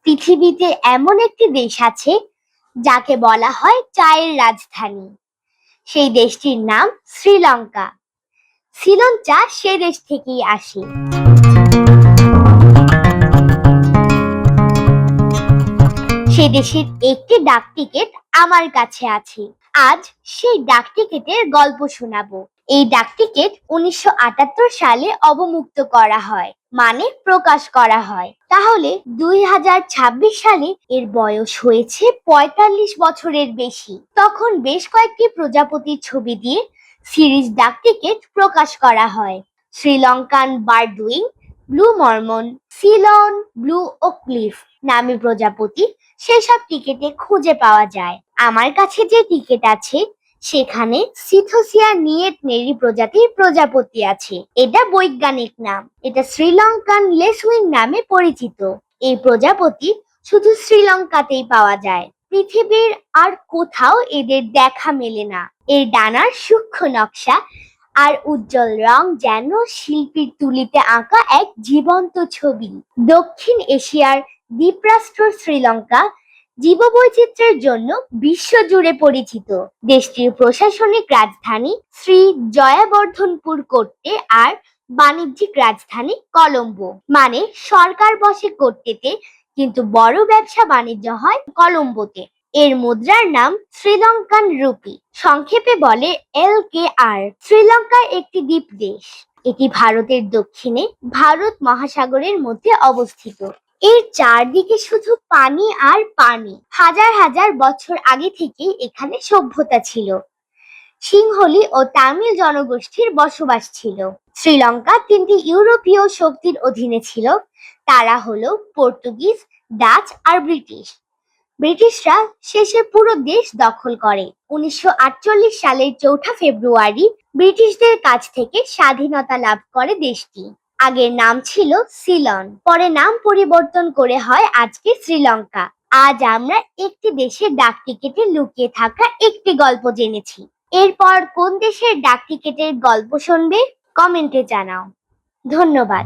পৃথিবীতে এমন একটি দেশ আছে যাকে বলা হয় চায়ের রাজধানী। সেই দেশটির নাম শ্রীলঙ্কা। সিলন চা সে দেশ থেকেই আসে। সে দেশের একটি ডাক টিকিট আমার কাছে আছে। আজ সেই ডাক টিকিটের গল্প শোনাবো। এই ডাক টিকিট 1978 সালে অবমুক্ত করা হয়, মানে প্রকাশ করা হয়। তাহলে 2026 সালে এর বয়স হয়েছে 45 বছরের বেশি। তখন বেশ কয়েকটি প্রজাপতির ছবি দিয়ে সিরিজ ডাক টিকিট প্রকাশ করা হয়। Sri Lankan birdwing, blue Mormon, Ceylon blue oakleaf নামে প্রজাপতি সেসব টিকিটে খুঁজে পাওয়া যায়। আমার কাছে যে টিকিট আছে সেখানে সিথোসিয়া নিয়েটনেরি প্রজাতির প্রজাপতি আছে। এটা বৈজ্ঞানিক নাম। এটা শ্রীলঙ্কান লেসউইং নামে পরিচিত। এই প্রজাপতি শুধু শ্রীলঙ্কাতেই পাওয়া যায়। পৃথিবীর আর কোথাও এদের দেখা মেলে না। এর ডানার সূক্ষ্ম নকশা আর উজ্জ্বল রং যেন শিল্পীর তুলিতে আঁকা এক জীবন্ত ছবি। দক্ষিণ এশিয়ার দ্বীপরাষ্ট্র শ্রীলঙ্কা জীববৈচিত্র্যের জন্য বিশ্বজুড়ে পরিচিত। দেশটির প্রশাসনিক রাজধানী শ্রী জয়াবর্ধনপুর কোট্টে আর বাণিজ্যিক রাজধানী কলম্বো। মানে সরকার বসে কোট্টেতে, কিন্তু বড় ব্যবসা বাণিজ্য হয় কলম্বোতে। এর মুদ্রার নাম শ্রীলঙ্কান রুপি, সংক্ষেপে বলে LKR। শ্রীলঙ্কা একটি দ্বীপ দেশ। এটি ভারতের দক্ষিণে ভারত মহাসাগরের মধ্যে অবস্থিত। এর চারদিকে শুধু পানি আর পানি। হাজার হাজার বছর আগে থেকে এখানে সভ্যতা ছিল। সিংহলি ও তামিল জনগোষ্ঠীর বসবাস ছিল। শ্রীলঙ্কা তিনটি ইউরোপীয় শক্তির অধীনে ছিল। তারা হলো পর্তুগিজ, ডাচ আর ব্রিটিশ। ব্রিটিশরা শেষে পুরো দেশ দখল করে। 1948 সালের 4 ফেব্রুয়ারি ব্রিটিশদের কাছ থেকে স্বাধীনতা লাভ করে দেশটি। আগের নাম ছিল সিলন, পরে নাম পরিবর্তন করে হয় আজকে শ্রীলঙ্কা। আজ আমরা একটি দেশের ডাক টিকিটে লুকিয়ে থাকা একটি গল্প জেনেছি। এরপর কোন দেশের ডাক টিকিটের গল্প শুনবে কমেন্টে জানাও। ধন্যবাদ।